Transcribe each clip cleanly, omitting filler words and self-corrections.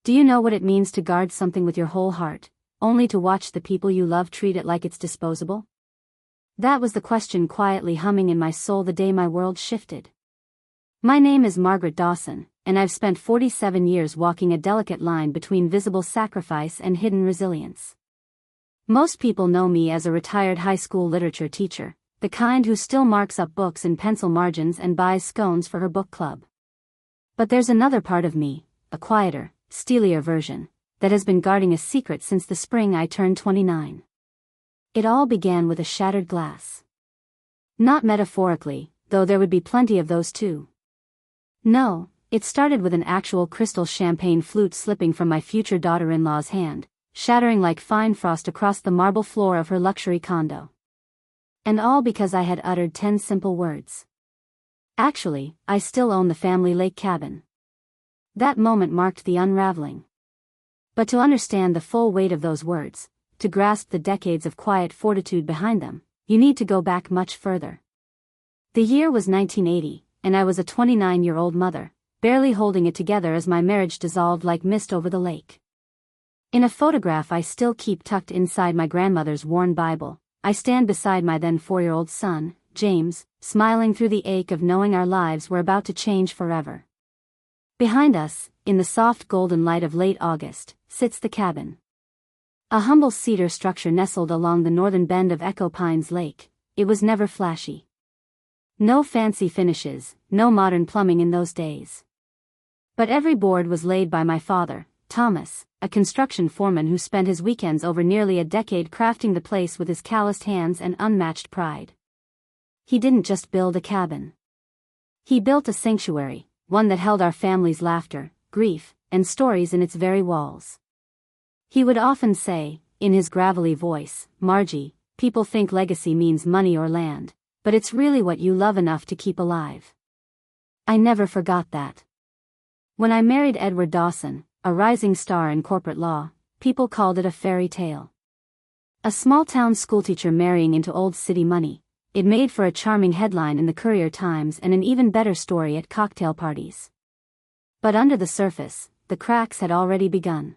Do you know what it means to guard something with your whole heart, only to watch the people you love treat it like it's disposable? That was the question quietly humming in my soul the day my world shifted. My name is Margaret Dawson, and I've spent 47 years walking a delicate line between visible sacrifice and hidden resilience. Most people know me as a retired high school literature teacher, the kind who still marks up books in pencil margins and buys scones for her book club. But there's another part of me, a quieter, steelier version, that has been guarding a secret since the spring I turned 29. It all began with a shattered glass. Not metaphorically, though there would be plenty of those too. No, it started with an actual crystal champagne flute slipping from my future daughter-in-law's hand, shattering like fine frost across the marble floor of her luxury condo. And all because I had uttered 10 simple words. Actually, I still own the family lake cabin. That moment marked the unraveling. But to understand the full weight of those words, to grasp the decades of quiet fortitude behind them, you need to go back much further. The year was 1980, and I was a 29-year-old mother, barely holding it together as my marriage dissolved like mist over the lake. In a photograph I still keep tucked inside my grandmother's worn Bible, I stand beside my then 4-year-old son, James, smiling through the ache of knowing our lives were about to change forever. Behind us, in the soft golden light of late August, sits the cabin. A humble cedar structure nestled along the northern bend of Echo Pines Lake. It was never flashy. No fancy finishes, no modern plumbing in those days. But every board was laid by my father, Thomas, a construction foreman who spent his weekends over nearly a decade crafting the place with his calloused hands and unmatched pride. He didn't just build a cabin. He built a sanctuary, one that held our family's laughter, grief, and stories in its very walls. He would often say, in his gravelly voice, "Margie, people think legacy means money or land, but it's really what you love enough to keep alive." I never forgot that. When I married Edward Dawson, a rising star in corporate law, people called it a fairy tale. A small-town schoolteacher marrying into old city money, it made for a charming headline in the Courier-Times and an even better story at cocktail parties. But under the surface, the cracks had already begun.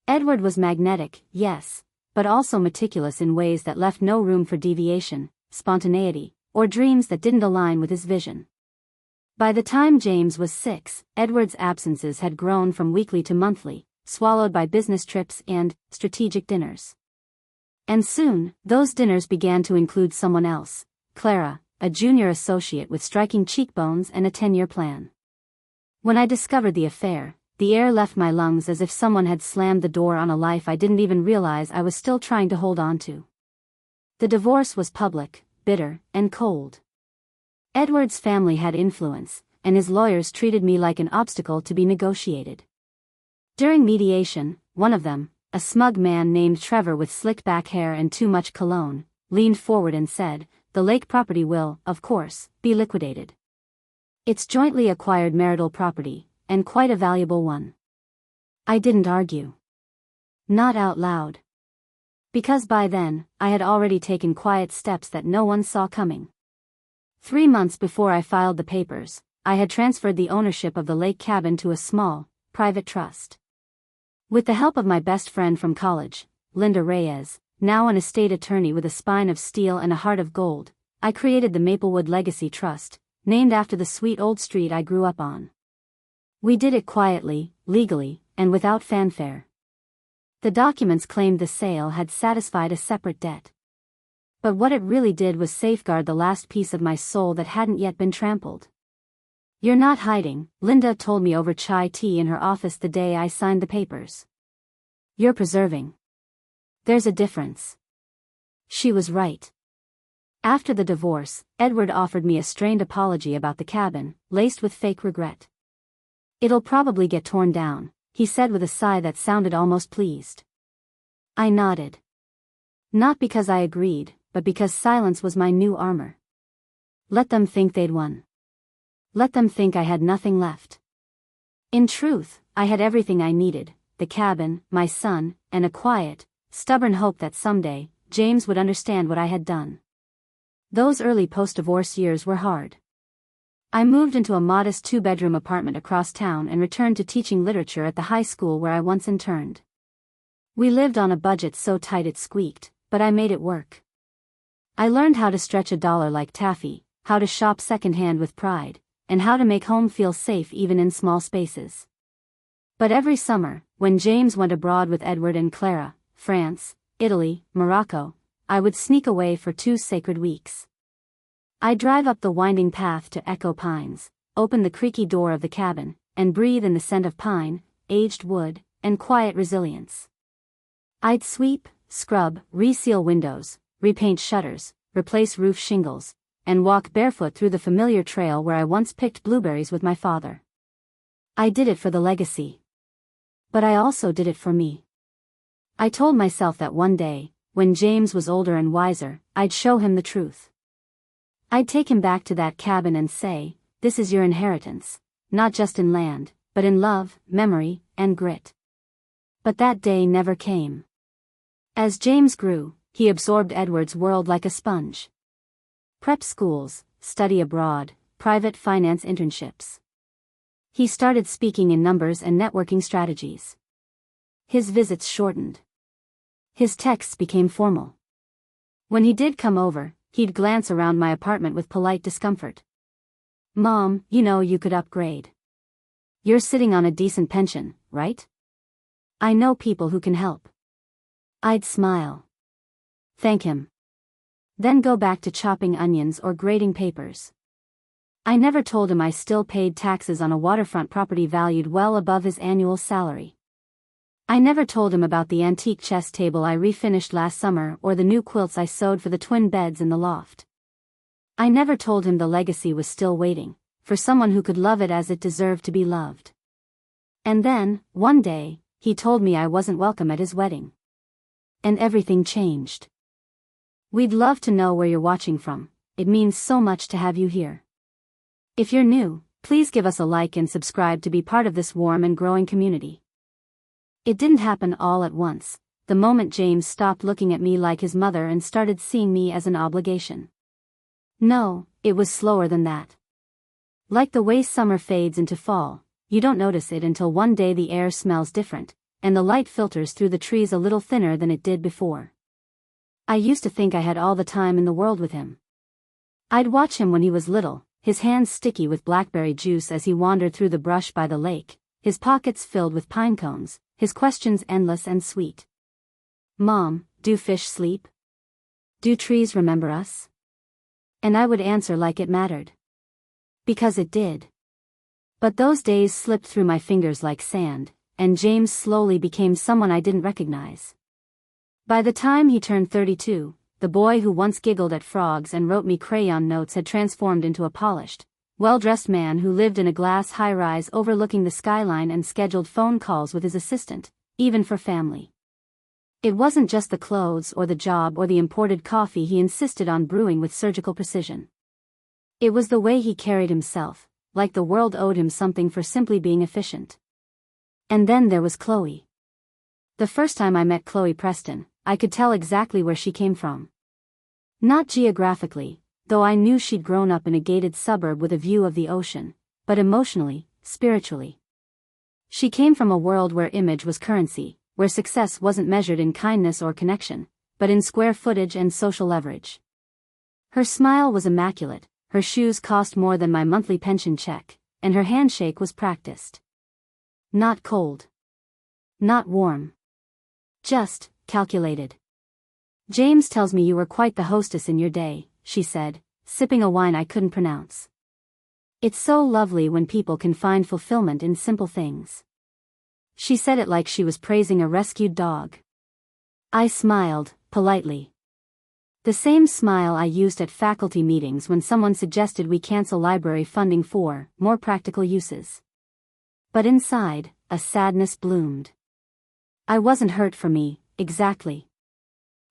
Edward was magnetic, yes, but also meticulous in ways that left no room for deviation, spontaneity, or dreams that didn't align with his vision. By the time James was 6, Edward's absences had grown from weekly to monthly, swallowed by business trips and strategic dinners. And soon, those dinners began to include someone else, Clara, a junior associate with striking cheekbones and a 10-year plan. When I discovered the affair, the air left my lungs as if someone had slammed the door on a life I didn't even realize I was still trying to hold on to. The divorce was public, bitter, and cold. Edward's family had influence, and his lawyers treated me like an obstacle to be negotiated. During mediation, one of them, a smug man named Trevor with slick back hair and too much cologne, leaned forward and said, "The lake property will, of course, be liquidated. It's jointly acquired marital property, and quite a valuable one." I didn't argue. Not out loud. Because by then, I had already taken quiet steps that no one saw coming. 3 months before I filed the papers, I had transferred the ownership of the lake cabin to a small, private trust. With the help of my best friend from college, Linda Reyes, now an estate attorney with a spine of steel and a heart of gold, I created the Maplewood Legacy Trust, named after the sweet old street I grew up on. We did it quietly, legally, and without fanfare. The documents claimed the sale had satisfied a separate debt. But what it really did was safeguard the last piece of my soul that hadn't yet been trampled. "You're not hiding," Linda told me over chai tea in her office the day I signed the papers. "You're preserving. There's a difference." She was right. After the divorce, Edward offered me a strained apology about the cabin, laced with fake regret. "It'll probably get torn down," he said with a sigh that sounded almost pleased. I nodded. Not because I agreed, but because silence was my new armor. Let them think they'd won. Let them think I had nothing left. In truth, I had everything I needed, the cabin, my son, and a quiet, stubborn hope that someday, James would understand what I had done. Those early post-divorce years were hard. I moved into a modest 2-bedroom apartment across town and returned to teaching literature at the high school where I once interned. We lived on a budget so tight it squeaked, but I made it work. I learned how to stretch a dollar like taffy, how to shop secondhand with pride, and how to make home feel safe even in small spaces. But every summer, when James went abroad with Edward and Clara, France, Italy, Morocco, I would sneak away for 2 sacred weeks. I'd drive up the winding path to Echo Pines, open the creaky door of the cabin, and breathe in the scent of pine, aged wood, and quiet resilience. I'd sweep, scrub, reseal windows, repaint shutters, replace roof shingles, and walk barefoot through the familiar trail where I once picked blueberries with my father. I did it for the legacy. But I also did it for me. I told myself that one day, when James was older and wiser, I'd show him the truth. I'd take him back to that cabin and say, "This is your inheritance, not just in land, but in love, memory, and grit." But that day never came. As James grew, he absorbed Edward's world like a sponge. Prep schools, study abroad, private finance internships. He started speaking in numbers and networking strategies. His visits shortened. His texts became formal. When he did come over, he'd glance around my apartment with polite discomfort. "Mom, you could upgrade. You're sitting on a decent pension, right? I know people who can help." I'd smile. Thank him. Then go back to chopping onions or grading papers. I never told him I still paid taxes on a waterfront property valued well above his annual salary. I never told him about the antique chess table I refinished last summer or the new quilts I sewed for the twin beds in the loft. I never told him the legacy was still waiting, for someone who could love it as it deserved to be loved. And then, one day, he told me I wasn't welcome at his wedding. And everything changed. "We'd love to know where you're watching from. It means so much to have you here. If you're new, please give us a like and subscribe to be part of this warm and growing community." It didn't happen all at once, the moment James stopped looking at me like his mother and started seeing me as an obligation. No, it was slower than that. Like the way summer fades into fall, you don't notice it until one day the air smells different, and the light filters through the trees a little thinner than it did before. I used to think I had all the time in the world with him. I'd watch him when he was little, his hands sticky with blackberry juice as he wandered through the brush by the lake, his pockets filled with pine cones, his questions endless and sweet. "Mom, do fish sleep? Do trees remember us?" And I would answer like it mattered. Because it did. But those days slipped through my fingers like sand, and James slowly became someone I didn't recognize. By the time he turned 32, the boy who once giggled at frogs and wrote me crayon notes had transformed into a polished, well-dressed man who lived in a glass high-rise overlooking the skyline and scheduled phone calls with his assistant, even for family. It wasn't just the clothes or the job or the imported coffee he insisted on brewing with surgical precision. It was the way he carried himself, like the world owed him something for simply being efficient. And then there was Chloe. The first time I met Chloe Preston, I could tell exactly where she came from. Not geographically, though I knew she'd grown up in a gated suburb with a view of the ocean, but emotionally, spiritually. She came from a world where image was currency, where success wasn't measured in kindness or connection, but in square footage and social leverage. Her smile was immaculate, her shoes cost more than my monthly pension check, and her handshake was practiced. Not cold. Not warm. Just calculated. "James tells me you were quite the hostess in your day," she said, sipping a wine I couldn't pronounce. "It's so lovely when people can find fulfillment in simple things." She said it like she was praising a rescued dog. I smiled, politely. The same smile I used at faculty meetings when someone suggested we cancel library funding for more practical uses. But inside, a sadness bloomed. I wasn't hurt for me, exactly.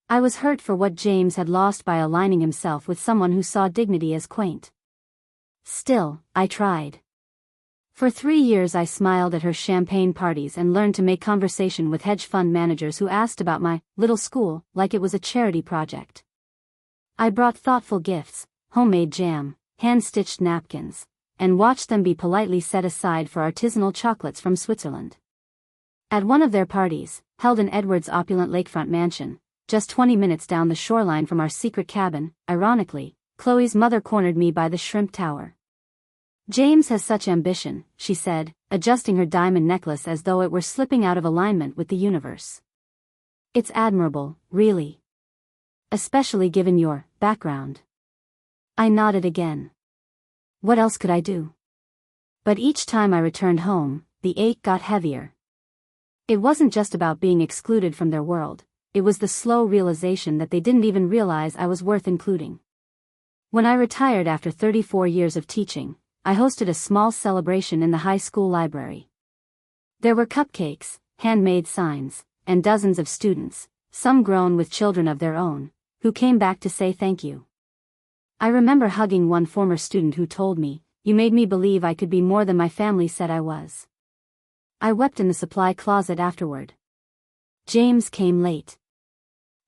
I was hurt for what James had lost by aligning himself with someone who saw dignity as quaint. Still, I tried. For 3 years I smiled at her champagne parties and learned to make conversation with hedge fund managers who asked about my little school like it was a charity project. I brought thoughtful gifts, homemade jam, hand-stitched napkins, and watched them be politely set aside for artisanal chocolates from Switzerland. At one of their parties, held in Edward's opulent lakefront mansion, just 20 minutes down the shoreline from our secret cabin, ironically, Chloe's mother cornered me by the shrimp tower. "James has such ambition," she said, adjusting her diamond necklace as though it were slipping out of alignment with the universe. "It's admirable, really. Especially given your background." I nodded again. What else could I do? But each time I returned home, the ache got heavier. It wasn't just about being excluded from their world, it was the slow realization that they didn't even realize I was worth including. When I retired after 34 years of teaching, I hosted a small celebration in the high school library. There were cupcakes, handmade signs, and dozens of students, some grown with children of their own, who came back to say thank you. I remember hugging one former student who told me, "You made me believe I could be more than my family said I was." I wept in the supply closet afterward. James came late.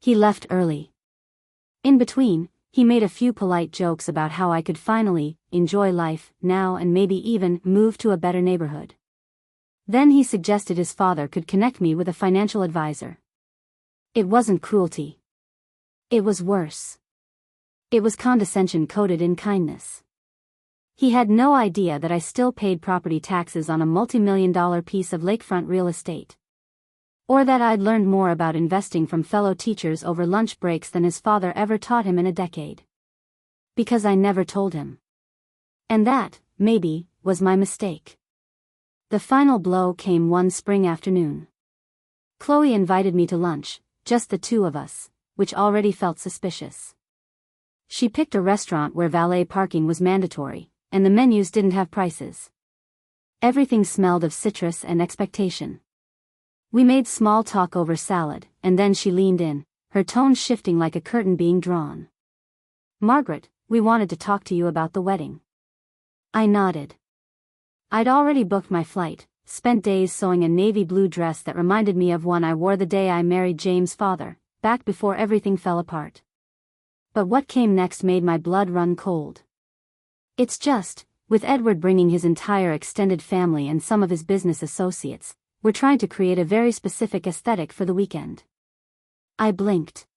He left early. In between, he made a few polite jokes about how I could finally enjoy life now and maybe even move to a better neighborhood. Then he suggested his father could connect me with a financial advisor. It wasn't cruelty. It was worse. It was condescension coated in kindness. He had no idea that I still paid property taxes on a multi-million-dollar piece of lakefront real estate. Or that I'd learned more about investing from fellow teachers over lunch breaks than his father ever taught him in a decade. Because I never told him. And that, maybe, was my mistake. The final blow came one spring afternoon. Chloe invited me to lunch, just the two of us, which already felt suspicious. She picked a restaurant where valet parking was mandatory, and the menus didn't have prices. Everything smelled of citrus and expectation. We made small talk over salad, and then she leaned in, her tone shifting like a curtain being drawn. "Margaret, we wanted to talk to you about the wedding." I nodded. I'd already booked my flight, spent days sewing a navy blue dress that reminded me of one I wore the day I married James' father, back before everything fell apart. But what came next made my blood run cold. It's just, with Edward bringing his entire extended family and some of his business associates, we're trying to create a very specific aesthetic for the weekend. I blinked.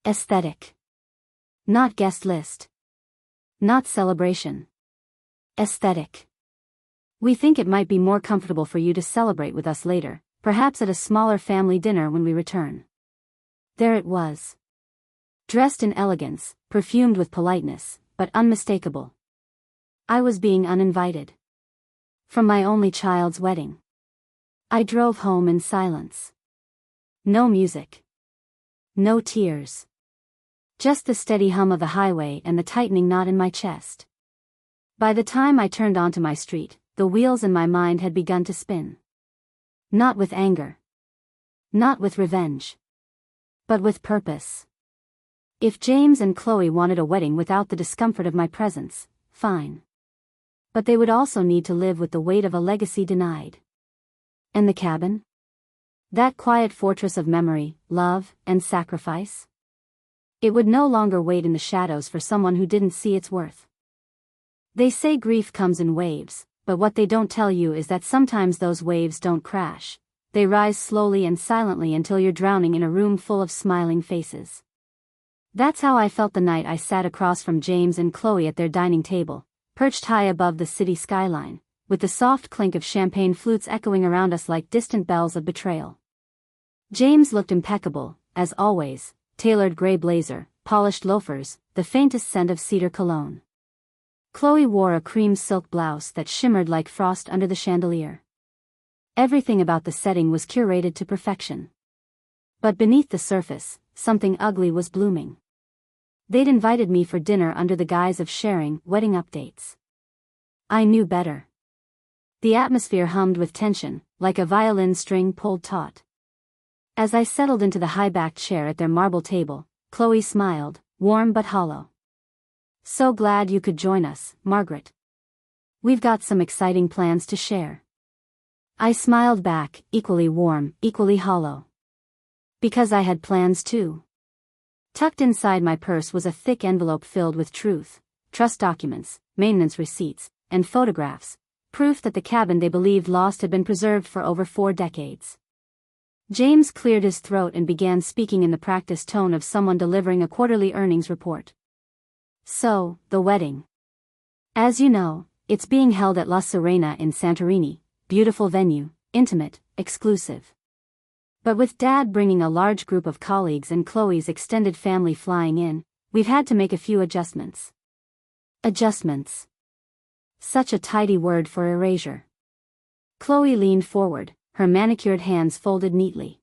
Aesthetic. Not guest list. Not celebration. Aesthetic. "We think it might be more comfortable for you to celebrate with us later, perhaps at a smaller family dinner when we return." There it was. Dressed in elegance, perfumed with politeness, but unmistakable. I was being uninvited. From my only child's wedding. I drove home in silence. No music. No tears. Just the steady hum of the highway and the tightening knot in my chest. By the time I turned onto my street, the wheels in my mind had begun to spin. Not with anger. Not with revenge. But with purpose. If James and Chloe wanted a wedding without the discomfort of my presence, fine. But they would also need to live with the weight of a legacy denied. And the cabin? That quiet fortress of memory, love, and sacrifice? It would no longer wait in the shadows for someone who didn't see its worth. They say grief comes in waves, but what they don't tell you is that sometimes those waves don't crash. They rise slowly and silently until you're drowning in a room full of smiling faces. That's how I felt the night I sat across from James and Chloe at their dining table, perched high above the city skyline, with the soft clink of champagne flutes echoing around us like distant bells of betrayal. James looked impeccable, as always, tailored gray blazer, polished loafers, the faintest scent of cedar cologne. Chloe wore a cream silk blouse that shimmered like frost under the chandelier. Everything about the setting was curated to perfection. But beneath the surface, something ugly was blooming. They'd invited me for dinner under the guise of sharing wedding updates. I knew better. The atmosphere hummed with tension, like a violin string pulled taut. As I settled into the high-backed chair at their marble table, Chloe smiled, warm but hollow. "So glad you could join us, Margaret. We've got some exciting plans to share." I smiled back, equally warm, equally hollow. Because I had plans too. Tucked inside my purse was a thick envelope filled with truth, trust documents, maintenance receipts, and photographs, proof that the cabin they believed lost had been preserved for over 4 decades. James cleared his throat and began speaking in the practiced tone of someone delivering a quarterly earnings report. So, the wedding. As you know, it's being held at La Serena in Santorini, beautiful venue, intimate, exclusive. But with Dad bringing a large group of colleagues and Chloe's extended family flying in, we've had to make a few adjustments. Adjustments. Such a tidy word for erasure. Chloe leaned forward, her manicured hands folded neatly.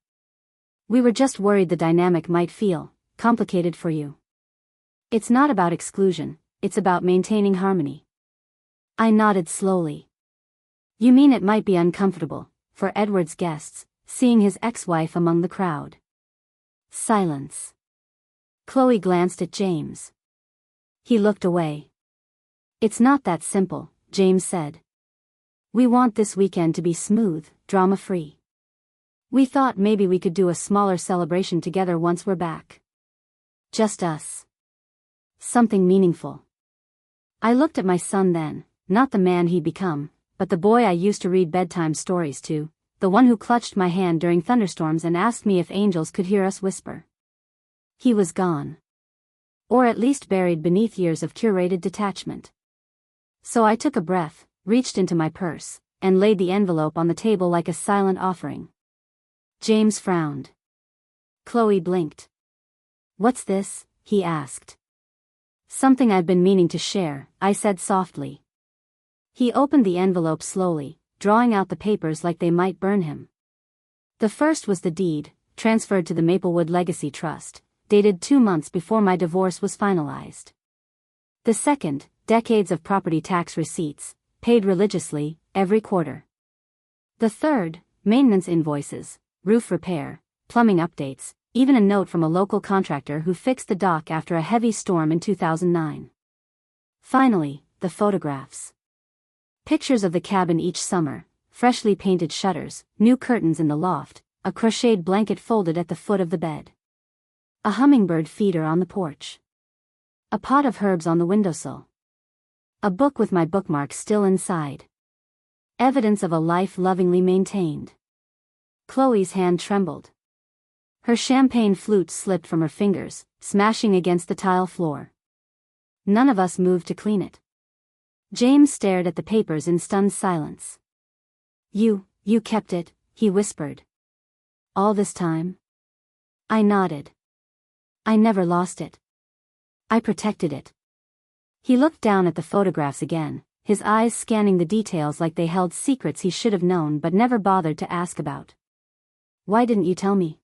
We were just worried the dynamic might feel complicated for you. It's not about exclusion, it's about maintaining harmony. I nodded slowly. You mean it might be uncomfortable, for Edward's guests, seeing his ex-wife among the crowd. Silence. Chloe glanced at James. He looked away. It's not that simple, James said. We want this weekend to be smooth, drama-free. We thought maybe we could do a smaller celebration together once we're back. Just us. Something meaningful. I looked at my son then, not the man he'd become, but the boy I used to read bedtime stories to, the one who clutched my hand during thunderstorms and asked me if angels could hear us whisper. He was gone. Or at least buried beneath years of curated detachment. So I took a breath, reached into my purse, and laid the envelope on the table like a silent offering. James frowned. Chloe blinked. What's this? He asked. Something I've been meaning to share, I said softly. He opened the envelope slowly, drawing out the papers like they might burn him. The first was the deed, transferred to the Maplewood Legacy Trust, dated 2 months before my divorce was finalized. The second, decades of property tax receipts, paid religiously, every quarter. The third, maintenance invoices, roof repair, plumbing updates, even a note from a local contractor who fixed the dock after a heavy storm in 2009. Finally, the photographs. Pictures of the cabin each summer, freshly painted shutters, new curtains in the loft, a crocheted blanket folded at the foot of the bed. A hummingbird feeder on the porch. A pot of herbs on the windowsill. A book with my bookmarks still inside. Evidence of a life lovingly maintained. Chloe's hand trembled. Her champagne flute slipped from her fingers, smashing against the tile floor. None of us moved to clean it. James stared at the papers in stunned silence. You kept it, he whispered. All this time? I nodded. I never lost it. I protected it. He looked down at the photographs again, his eyes scanning the details like they held secrets he should have known but never bothered to ask about. Why didn't you tell me?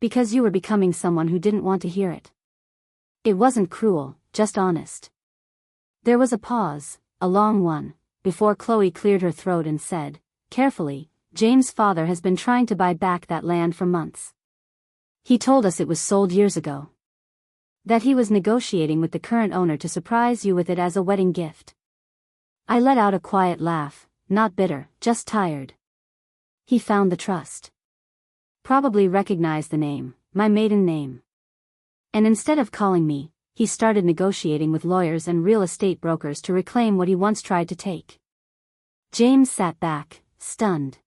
Because you were becoming someone who didn't want to hear it. It wasn't cruel, just honest. There was a pause, a long one, before Chloe cleared her throat and said, carefully, James' father has been trying to buy back that land for months. He told us it was sold years ago. That he was negotiating with the current owner to surprise you with it as a wedding gift. I let out a quiet laugh, not bitter, just tired. He found the trust. Probably recognized the name, my maiden name. And instead of calling me, he started negotiating with lawyers and real estate brokers to reclaim what he once tried to take. James sat back, stunned.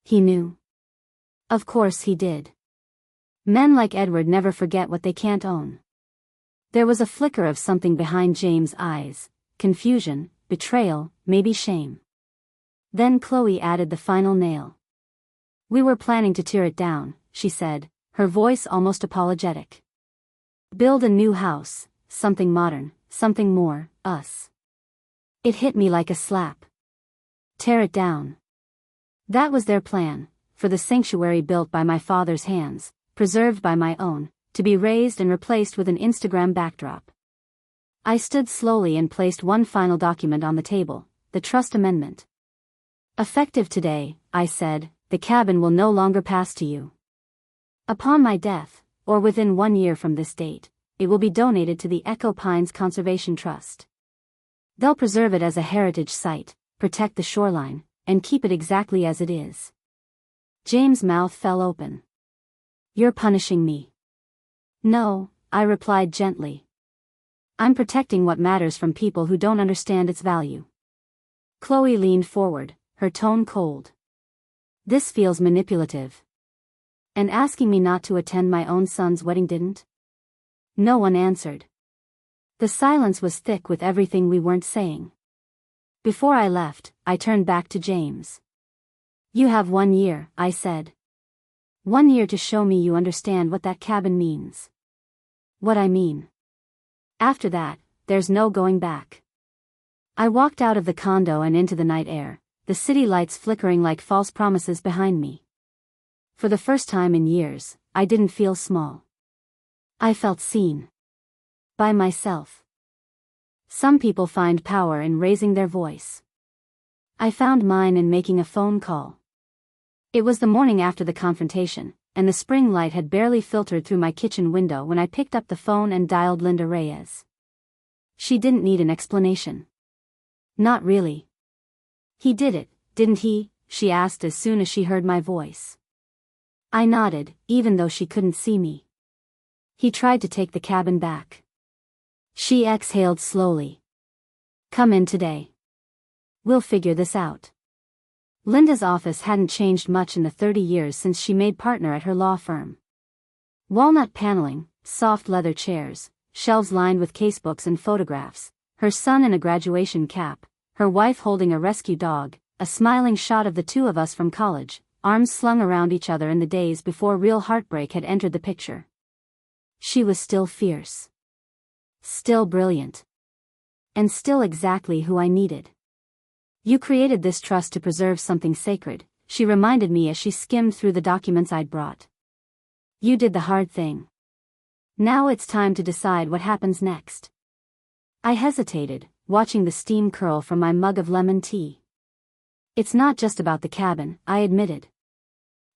He knew. Of course he did. Men like Edward never forget what they can't own. There was a flicker of something behind James' eyes, confusion, betrayal, maybe shame. Then Chloe added the final nail. We were planning to tear it down, she said, her voice almost apologetic. Build a new house, something modern, something more, us. It hit me like a slap. Tear it down. That was their plan, for the sanctuary built by my father's hands, preserved by my own, to be razed and replaced with an Instagram backdrop. I stood slowly and placed one final document on the table, the trust amendment. Effective today, I said, the cabin will no longer pass to you. Upon my death, or within 1 year from this date, it will be donated to the Echo Pines Conservation Trust. They'll preserve it as a heritage site, protect the shoreline, and keep it exactly as it is. James' mouth fell open. You're punishing me. No, I replied gently. I'm protecting what matters from people who don't understand its value. Chloe leaned forward, her tone cold. This feels manipulative. And asking me not to attend my own son's wedding didn't? No one answered. The silence was thick with everything we weren't saying. Before I left, I turned back to James. You have 1 year, I said. 1 year to show me you understand what that cabin means. What I mean. After that, there's no going back. I walked out of the condo and into the night air, the city lights flickering like false promises behind me. For the first time in years, I didn't feel small. I felt seen. By myself. Some people find power in raising their voice. I found mine in making a phone call. It was the morning after the confrontation, and the spring light had barely filtered through my kitchen window when I picked up the phone and dialed Linda Reyes. She didn't need an explanation. Not really. He did it, didn't he? She asked as soon as she heard my voice. I nodded, even though she couldn't see me. He tried to take the cabin back. She exhaled slowly. Come in today. We'll figure this out. Linda's office hadn't changed much in the 30 years since she made partner at her law firm. Walnut paneling, soft leather chairs, shelves lined with casebooks and photographs, her son in a graduation cap, her wife holding a rescue dog, a smiling shot of the two of us from college, arms slung around each other in the days before real heartbreak had entered the picture. She was still fierce. Still brilliant. And still exactly who I needed. You created this trust to preserve something sacred, she reminded me as she skimmed through the documents I'd brought. You did the hard thing. Now it's time to decide what happens next. I hesitated, watching the steam curl from my mug of lemon tea. It's not just about the cabin, I admitted.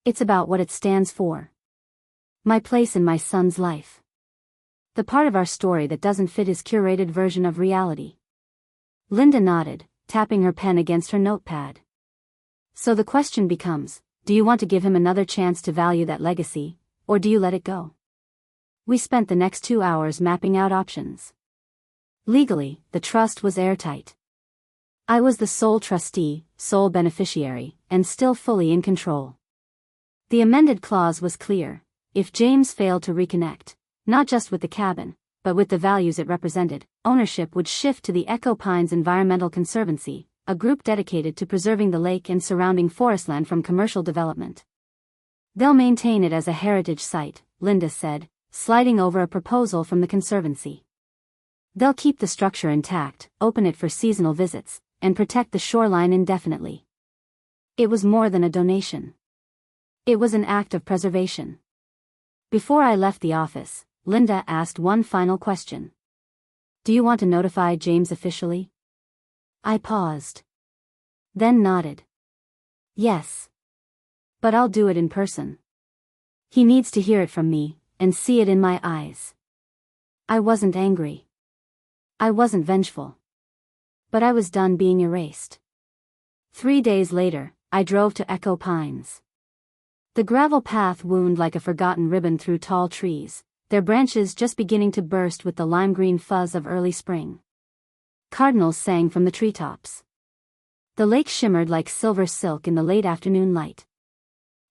It's about what it stands for. My place in my son's life. The part of our story that doesn't fit his curated version of reality. Linda nodded, tapping her pen against her notepad. So the question becomes, do you want to give him another chance to value that legacy, or do you let it go? We spent the next 2 hours mapping out options. Legally, the trust was airtight. I was the sole trustee, sole beneficiary, and still fully in control. The amended clause was clear: if James failed to reconnect, not just with the cabin, but with the values it represented, ownership would shift to the Echo Pines Environmental Conservancy, a group dedicated to preserving the lake and surrounding forestland from commercial development. They'll maintain it as a heritage site, Linda said, sliding over a proposal from the Conservancy. They'll keep the structure intact, open it for seasonal visits, and protect the shoreline indefinitely. It was more than a donation. It was an act of preservation. Before I left the office, Linda asked one final question. Do you want to notify James officially? I paused. Then nodded. Yes. But I'll do it in person. He needs to hear it from me, and see it in my eyes. I wasn't angry. I wasn't vengeful. But I was done being erased. 3 days later, I drove to Echo Pines. The gravel path wound like a forgotten ribbon through tall trees, their branches just beginning to burst with the lime-green fuzz of early spring. Cardinals sang from the treetops. The lake shimmered like silver silk in the late afternoon light.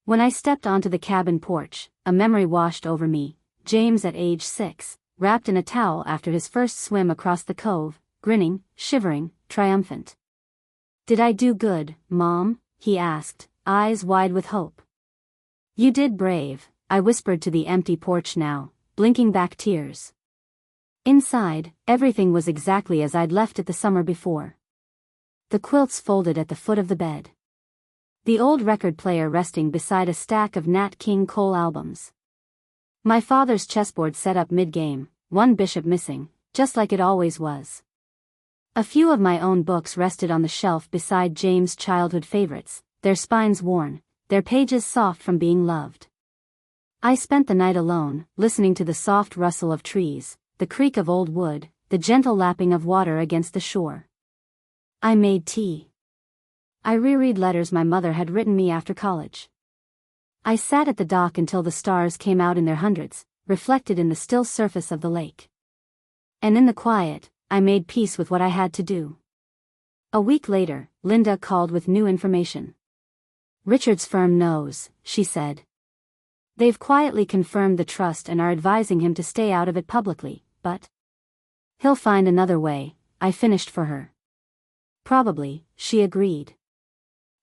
When I stepped onto the cabin porch, a memory washed over me: James at age 6, wrapped in a towel after his first swim across the cove, grinning, shivering, triumphant. Did I do good, Mom? He asked, eyes wide with hope. You did, brave, I whispered to the empty porch now, blinking back tears. Inside, everything was exactly as I'd left it the summer before. The quilts folded at the foot of the bed. The old record player resting beside a stack of Nat King Cole albums. My father's chessboard set up mid-game, one bishop missing, just like it always was. A few of my own books rested on the shelf beside James' childhood favorites, their spines worn, their pages soft from being loved. I spent the night alone, listening to the soft rustle of trees, the creak of old wood, the gentle lapping of water against the shore. I made tea. I reread letters my mother had written me after college. I sat at the dock until the stars came out in their hundreds, reflected in the still surface of the lake. And in the quiet, I made peace with what I had to do. A week later, Linda called with new information. Richard's firm knows, she said. They've quietly confirmed the trust and are advising him to stay out of it publicly, but he'll find another way, I finished for her. Probably, she agreed.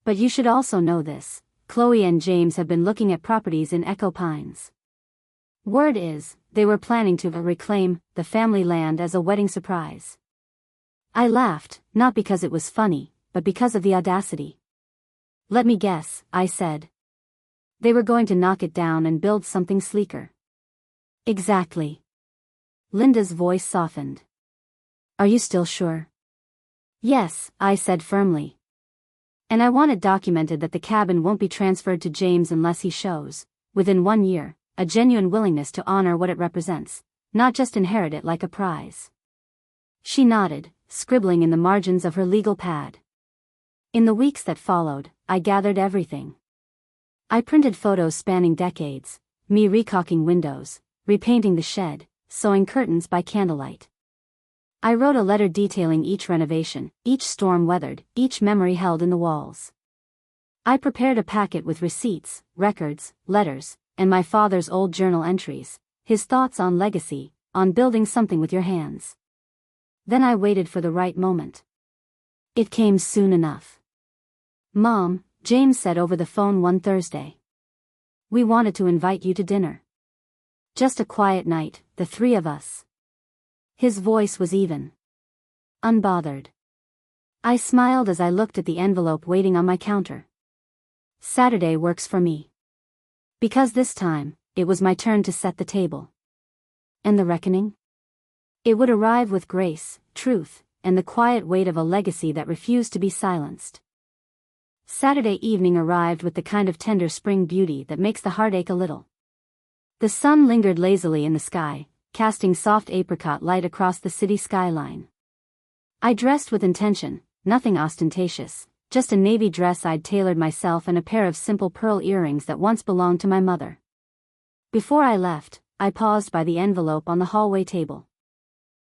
But you should also know this, Chloe and James have been looking at properties in Echo Pines. Word is, they were planning to reclaim the family land as a wedding surprise. I laughed, not because it was funny, but because of the audacity. Let me guess, I said. They were going to knock it down and build something sleeker. Exactly. Linda's voice softened. Are you still sure? Yes, I said firmly. And I want it documented that the cabin won't be transferred to James unless he shows, within 1 year, a genuine willingness to honor what it represents, not just inherit it like a prize. She nodded, scribbling in the margins of her legal pad. In the weeks that followed, I gathered everything. I printed photos spanning decades, me recaulking windows, repainting the shed, sewing curtains by candlelight. I wrote a letter detailing each renovation, each storm weathered, each memory held in the walls. I prepared a packet with receipts, records, letters, and my father's old journal entries, his thoughts on legacy, on building something with your hands. Then I waited for the right moment. It came soon enough. Mom, James said over the phone one Thursday. We wanted to invite you to dinner. Just a quiet night, the three of us. His voice was even. Unbothered. I smiled as I looked at the envelope waiting on my counter. Saturday works for me. Because this time, it was my turn to set the table. And the reckoning? It would arrive with grace, truth, and the quiet weight of a legacy that refused to be silenced. Saturday evening arrived with the kind of tender spring beauty that makes the heart ache a little. The sun lingered lazily in the sky, casting soft apricot light across the city skyline. I dressed with intention, nothing ostentatious, just a navy dress I'd tailored myself and a pair of simple pearl earrings that once belonged to my mother. Before I left, I paused by the envelope on the hallway table.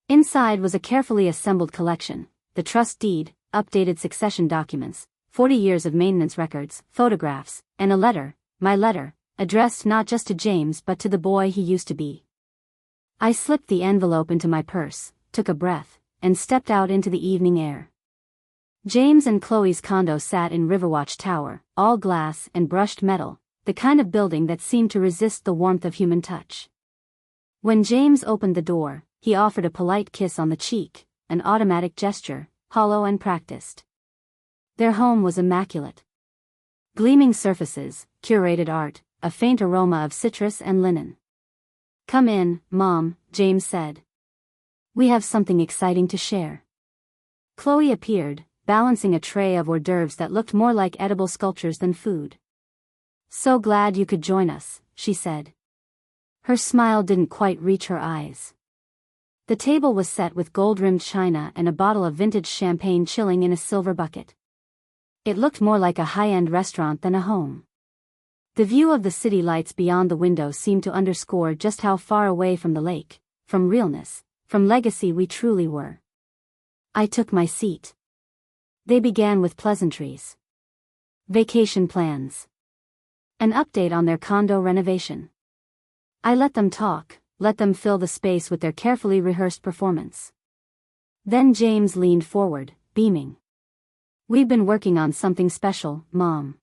Inside was a carefully assembled collection, the trust deed, updated succession documents, 40 years of maintenance records, photographs, and a letter, my letter, addressed not just to James but to the boy he used to be. I slipped the envelope into my purse, took a breath, and stepped out into the evening air. James and Chloe's condo sat in Riverwatch Tower, all glass and brushed metal, the kind of building that seemed to resist the warmth of human touch. When James opened the door, he offered a polite kiss on the cheek, an automatic gesture, hollow and practiced. Their home was immaculate. Gleaming surfaces, curated art, a faint aroma of citrus and linen. Come in, Mom, James said. We have something exciting to share. Chloe appeared, balancing a tray of hors d'oeuvres that looked more like edible sculptures than food. So glad you could join us, she said. Her smile didn't quite reach her eyes. The table was set with gold-rimmed china and a bottle of vintage champagne chilling in a silver bucket. It looked more like a high-end restaurant than a home. The view of the city lights beyond the window seemed to underscore just how far away from the lake, from realness, from legacy we truly were. I took my seat. They began with pleasantries. Vacation plans. An update on their condo renovation. I let them talk, let them fill the space with their carefully rehearsed performance. Then James leaned forward, beaming. We've been working on something special, Mom.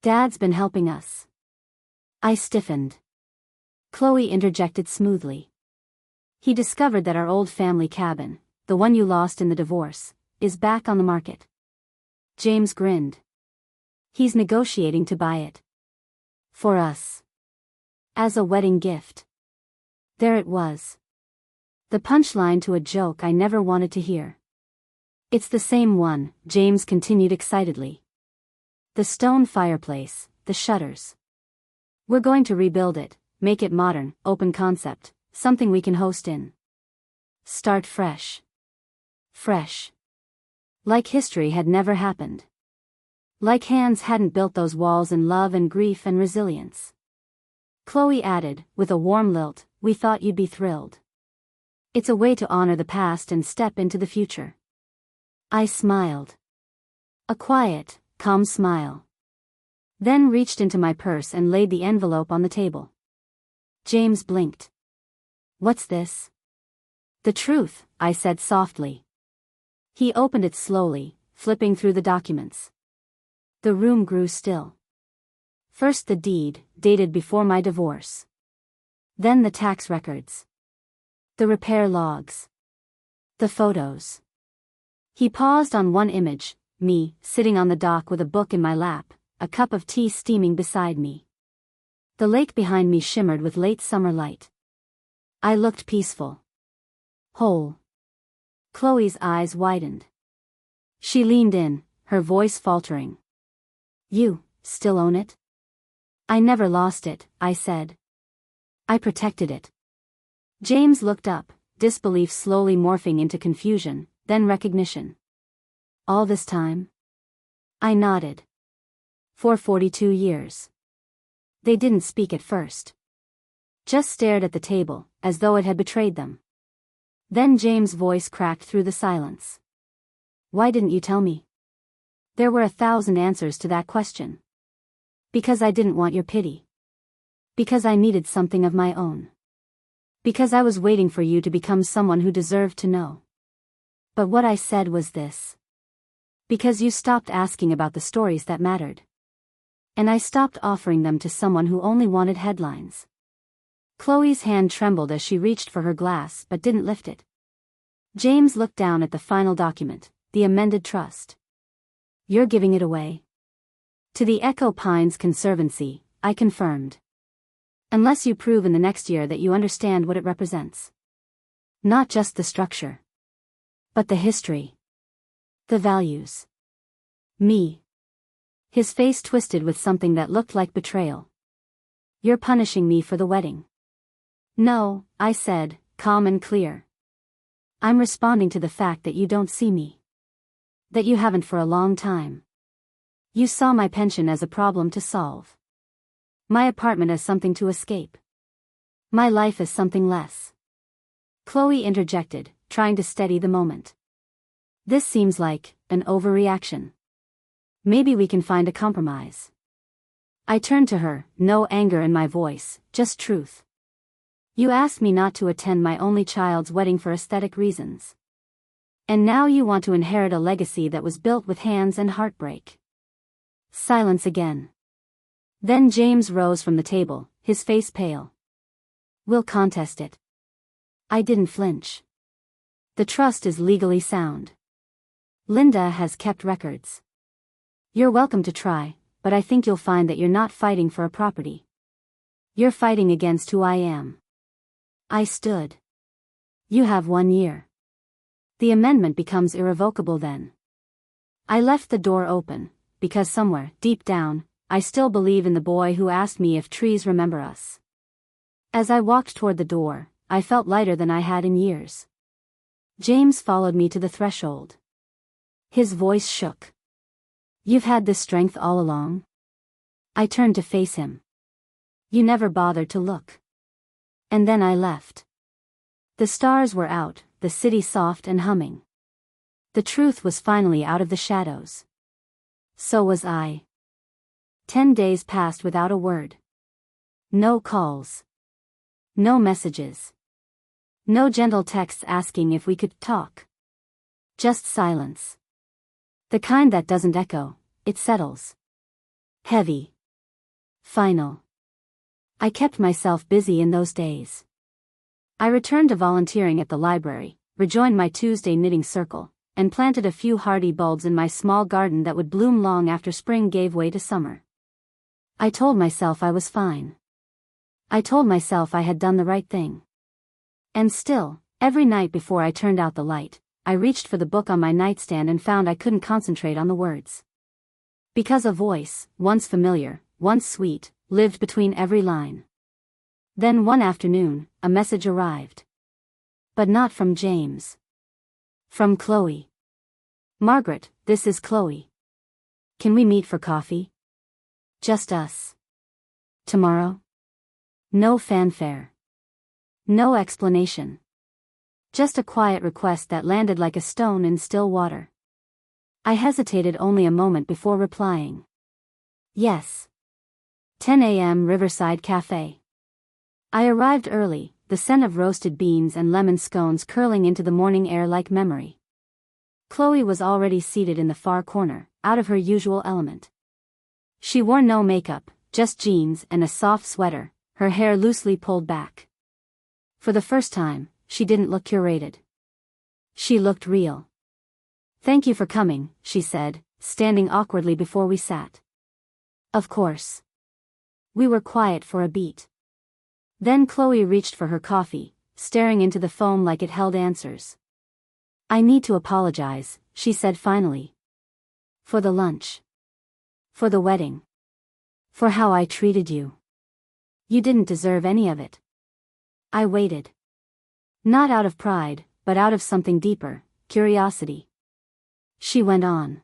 Dad's been helping us. I stiffened. Chloe interjected smoothly. He discovered that our old family cabin, the one you lost in the divorce, is back on the market. James grinned. He's negotiating to buy it. For us. As a wedding gift. There it was. The punchline to a joke I never wanted to hear. It's the same one, James continued excitedly. The stone fireplace, the shutters. We're going to rebuild it, make it modern, open concept, something we can host in. Start fresh. Fresh. Like history had never happened. Like hands hadn't built those walls in love and grief and resilience. Chloe added, with a warm lilt, we thought you'd be thrilled. It's a way to honor the past and step into the future. I smiled. A quiet, calm smile. Then reached into my purse and laid the envelope on the table. James blinked. "What's this?" "The truth," I said softly. He opened it slowly, flipping through the documents. The room grew still. First the deed, dated before my divorce. Then the tax records. The repair logs. The photos. He paused on one image, me, sitting on the dock with a book in my lap, a cup of tea steaming beside me. The lake behind me shimmered with late summer light. I looked peaceful. Whole. Chloe's eyes widened. She leaned in, her voice faltering. "You still own it?" "I never lost it," I said. "I protected it." James looked up, disbelief slowly morphing into confusion, then recognition. "All this time?" I nodded. "For 42 years. They didn't speak at first. Just stared at the table, as though it had betrayed them. Then James' voice cracked through the silence. "Why didn't you tell me?" There were 1,000 answers to that question. Because I didn't want your pity. Because I needed something of my own. Because I was waiting for you to become someone who deserved to know. But what I said was this. Because you stopped asking about the stories that mattered. And I stopped offering them to someone who only wanted headlines. Chloe's hand trembled as she reached for her glass but didn't lift it. James looked down at the final document, the amended trust. "You're giving it away?" "To the Echo Pines Conservancy," I confirmed. "Unless you prove in the next year that you understand what it represents. Not just the structure. But the history. The values. Me." His face twisted with something that looked like betrayal. "You're punishing me for the wedding." "No," I said, calm and clear. "I'm responding to the fact that you don't see me. That you haven't for a long time. You saw my pension as a problem to solve. My apartment as something to escape. My life as something less." Chloe interjected, trying to steady the moment. "This seems like an overreaction. Maybe we can find a compromise." I turned to her, no anger in my voice, just truth. "You asked me not to attend my only child's wedding for aesthetic reasons. And now you want to inherit a legacy that was built with hands and heartbreak." Silence again. Then James rose from the table, his face pale. "We'll contest it." I didn't flinch. "The trust is legally sound. Linda has kept records. You're welcome to try, but I think you'll find that you're not fighting for a property. You're fighting against who I am." I stood. "You have 1 year. The amendment becomes irrevocable then." I left the door open, because somewhere, deep down, I still believe in the boy who asked me if trees remember us. As I walked toward the door, I felt lighter than I had in years. James followed me to the threshold. His voice shook. "You've had this strength all along?" I turned to face him. "You never bothered to look." And then I left. The stars were out, the city soft and humming. The truth was finally out of the shadows. So was I. 10 days passed without a word. No calls. No messages. No gentle texts asking if we could talk. Just silence. The kind that doesn't echo, it settles. Heavy. Final. I kept myself busy in those days. I returned to volunteering at the library, rejoined my Tuesday knitting circle, and planted a few hardy bulbs in my small garden that would bloom long after spring gave way to summer. I told myself I was fine. I told myself I had done the right thing. And still, every night before I turned out the light, I reached for the book on my nightstand and found I couldn't concentrate on the words. Because a voice, once familiar, once sweet, lived between every line. Then one afternoon, a message arrived. But not from James. From Chloe. "Margaret, this is Chloe. Can we meet for coffee? Just us. Tomorrow?" No fanfare. No explanation. Just a quiet request that landed like a stone in still water. I hesitated only a moment before replying. Yes. 10 a.m. Riverside Cafe. I arrived early, the scent of roasted beans and lemon scones curling into the morning air like memory. Chloe was already seated in the far corner, out of her usual element. She wore no makeup, just jeans and a soft sweater, her hair loosely pulled back. For the first time, she didn't look curated. She looked real. "Thank you for coming," she said, standing awkwardly before we sat. "Of course." We were quiet for a beat. Then Chloe reached for her coffee, staring into the foam like it held answers. "I need to apologize," she said finally. "For the lunch. For the wedding. For how I treated you. You didn't deserve any of it." I waited. Not out of pride, but out of something deeper, curiosity. She went on.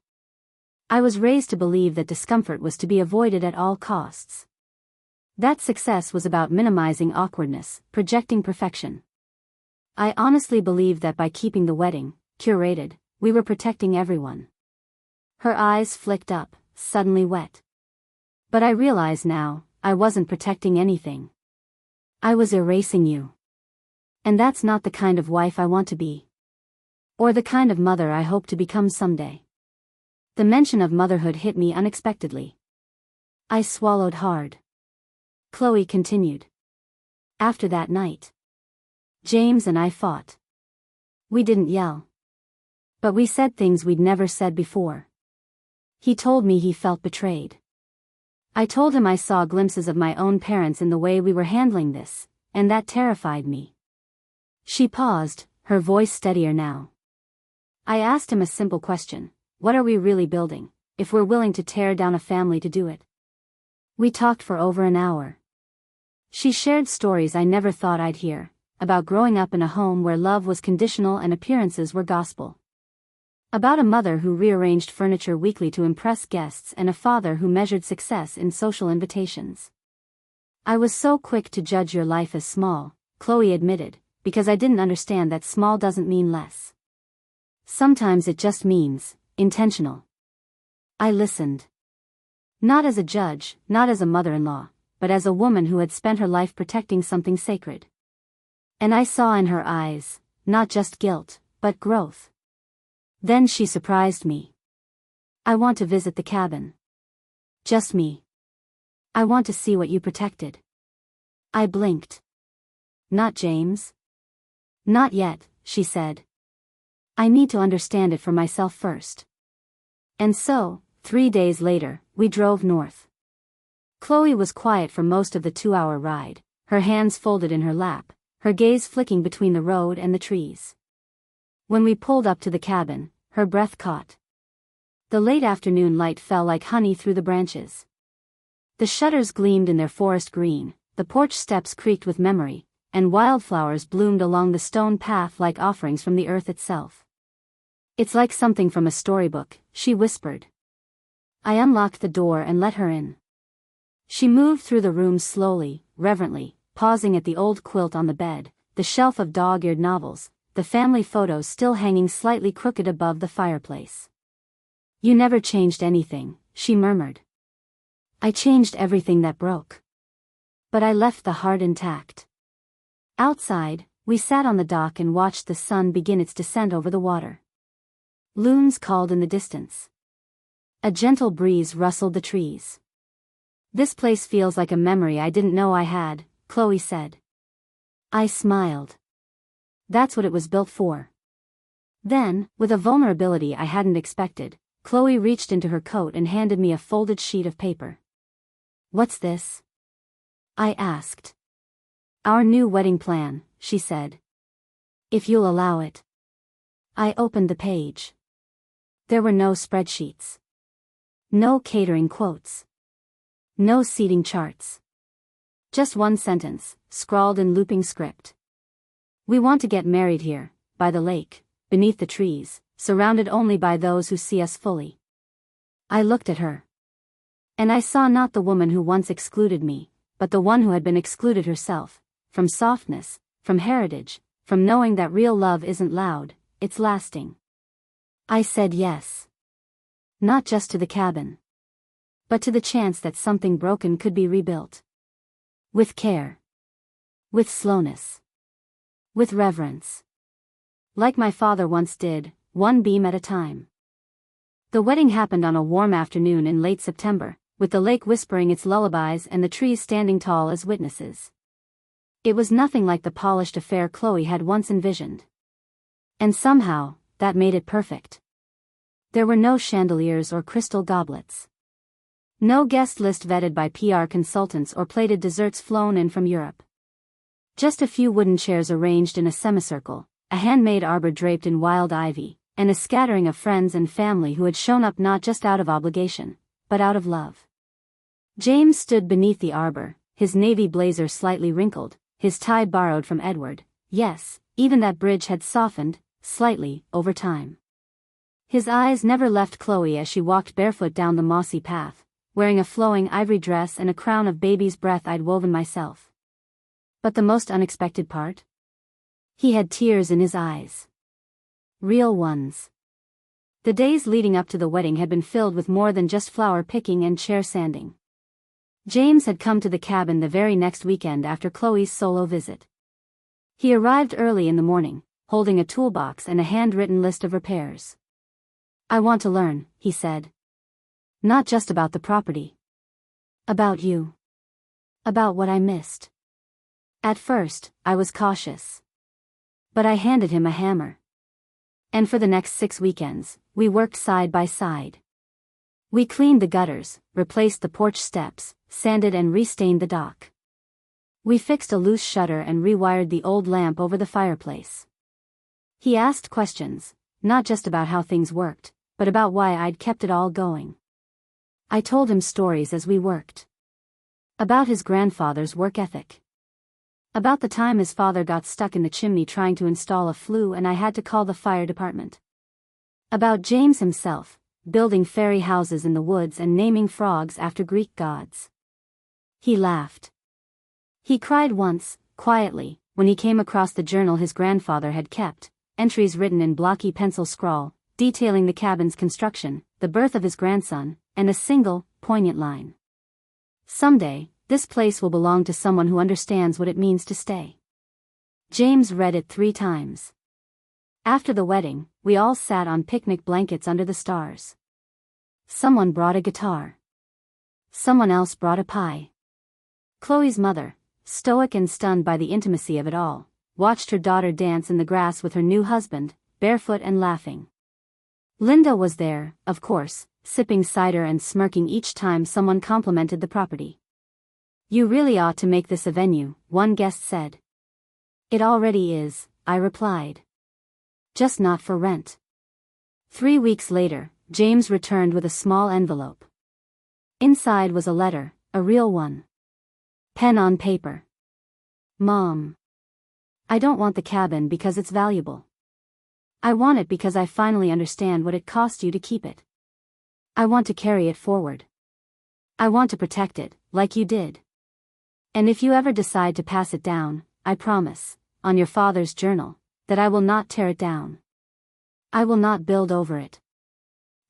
"I was raised to believe that discomfort was to be avoided at all costs. That success was about minimizing awkwardness, projecting perfection. I honestly believed that by keeping the wedding curated, we were protecting everyone." Her eyes flicked up, suddenly wet. "But I realize now, I wasn't protecting anything. I was erasing you. And that's not the kind of wife I want to be. Or the kind of mother I hope to become someday." The mention of motherhood hit me unexpectedly. I swallowed hard. Chloe continued. "After that night, James and I fought. We didn't yell. But we said things we'd never said before. He told me he felt betrayed. I told him I saw glimpses of my own parents in the way we were handling this, and that terrified me." She paused, her voice steadier now. I asked him a simple question: what are we really building, if we're willing to tear down a family to do it? We talked for over an hour. She shared stories I never thought I'd hear, about growing up in a home where love was conditional and appearances were gospel. About a mother who rearranged furniture weekly to impress guests and a father who measured success in social invitations. "I was so quick to judge your life as small," Chloe admitted, "because I didn't understand that small doesn't mean less. Sometimes it just means intentional." I listened. Not as a judge, not as a mother-in-law, but as a woman who had spent her life protecting something sacred. And I saw in her eyes, not just guilt, but growth. Then she surprised me. "I want to visit the cabin. Just me. I want to see what you protected." I blinked. "Not James?" "Not yet," she said. "I need to understand it for myself first." And so, 3 days later, we drove north. Chloe was quiet for most of the 2-hour ride, her hands folded in her lap, her gaze flicking between the road and the trees. When we pulled up to the cabin, her breath caught. The late afternoon light fell like honey through the branches. The shutters gleamed in their forest green, the porch steps creaked with memory, and wildflowers bloomed along the stone path like offerings from the earth itself. "It's like something from a storybook," she whispered. I unlocked the door and let her in. She moved through the room slowly, reverently, pausing at the old quilt on the bed, the shelf of dog-eared novels, the family photos still hanging slightly crooked above the fireplace. "You never changed anything," she murmured. "I changed everything that broke. But I left the heart intact." Outside, we sat on the dock and watched the sun begin its descent over the water. Loons called in the distance. A gentle breeze rustled the trees. "This place feels like a memory I didn't know I had," Chloe said. I smiled. That's what it was built for. Then, with a vulnerability I hadn't expected, Chloe reached into her coat and handed me a folded sheet of paper. "What's this?" I asked. "Our new wedding plan," she said. "If you'll allow it." I opened the page. There were no spreadsheets. No catering quotes. No seating charts. Just one sentence, scrawled in looping script. "We want to get married here, by the lake, beneath the trees, surrounded only by those who see us fully." I looked at her. And I saw not the woman who once excluded me, but the one who had been excluded herself, from softness, from heritage, from knowing that real love isn't loud, it's lasting. I said yes. Not just to the cabin, but to the chance that something broken could be rebuilt. With care. With slowness. With reverence. Like my father once did, one beam at a time. The wedding happened on a warm afternoon in late September, with the lake whispering its lullabies and the trees standing tall as witnesses. It was nothing like the polished affair Chloe had once envisioned. And somehow, that made it perfect. There were no chandeliers or crystal goblets. No guest list vetted by PR consultants or plated desserts flown in from Europe. Just a few wooden chairs arranged in a semicircle, a handmade arbor draped in wild ivy, and a scattering of friends and family who had shown up not just out of obligation, but out of love. James stood beneath the arbor, his navy blazer slightly wrinkled, his tie borrowed from Edward. Yes, even that bridge had softened, slightly, over time. His eyes never left Chloe as she walked barefoot down the mossy path, wearing a flowing ivory dress and a crown of baby's breath I'd woven myself. But the most unexpected part? He had tears in his eyes. Real ones. The days leading up to the wedding had been filled with more than just flower picking and chair sanding. James had come to the cabin the very next weekend after Chloe's solo visit. He arrived early in the morning, holding a toolbox and a handwritten list of repairs. "I want to learn," he said. "Not just about the property. About you. About what I missed." At first, I was cautious. But I handed him a hammer. And for the next 6 weekends, we worked side by side. We cleaned the gutters, replaced the porch steps, sanded and restained the dock. We fixed a loose shutter and rewired the old lamp over the fireplace. He asked questions, not just about how things worked, but about why I'd kept it all going. I told him stories as we worked. About his grandfather's work ethic. About the time his father got stuck in the chimney trying to install a flue and I had to call the fire department. About James himself, building fairy houses in the woods and naming frogs after Greek gods. He laughed. He cried once, quietly, when he came across the journal his grandfather had kept, entries written in blocky pencil scrawl, detailing the cabin's construction, the birth of his grandson, and a single, poignant line. "Someday, this place will belong to someone who understands what it means to stay." James read it 3 times. After the wedding, we all sat on picnic blankets under the stars. Someone brought a guitar. Someone else brought a pie. Chloe's mother, stoic and stunned by the intimacy of it all, watched her daughter dance in the grass with her new husband, barefoot and laughing. Linda was there, of course, sipping cider and smirking each time someone complimented the property. "You really ought to make this a venue," one guest said. "It already is," I replied. "Just not for rent." 3 weeks later, James returned with a small envelope. Inside was a letter, a real one. Pen on paper. "Mom. I don't want the cabin because it's valuable. I want it because I finally understand what it cost you to keep it. I want to carry it forward. I want to protect it, like you did. And if you ever decide to pass it down, I promise, on your father's journal, that I will not tear it down. I will not build over it.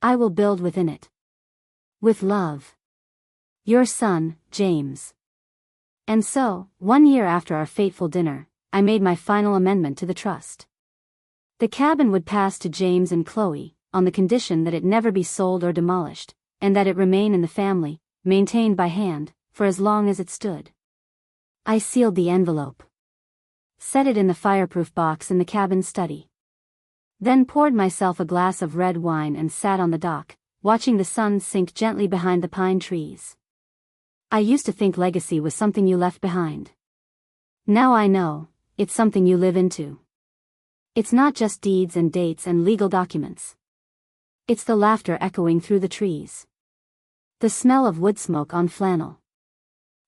I will build within it. With love. Your son, James." And so, 1 year after our fateful dinner, I made my final amendment to the trust. The cabin would pass to James and Chloe, on the condition that it never be sold or demolished, and that it remain in the family, maintained by hand, for as long as it stood. I sealed the envelope. Set it in the fireproof box in the cabin study. Then poured myself a glass of red wine and sat on the dock, watching the sun sink gently behind the pine trees. I used to think legacy was something you left behind. Now I know, it's something you live into. It's not just deeds and dates and legal documents. It's the laughter echoing through the trees. The smell of wood smoke on flannel.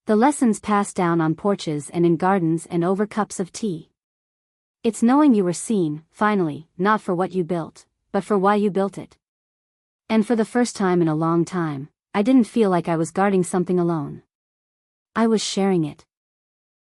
The lessons passed down on porches and in gardens and over cups of tea. It's knowing you were seen, finally, not for what you built, but for why you built it. And for the first time in a long time, I didn't feel like I was guarding something alone. I was sharing it.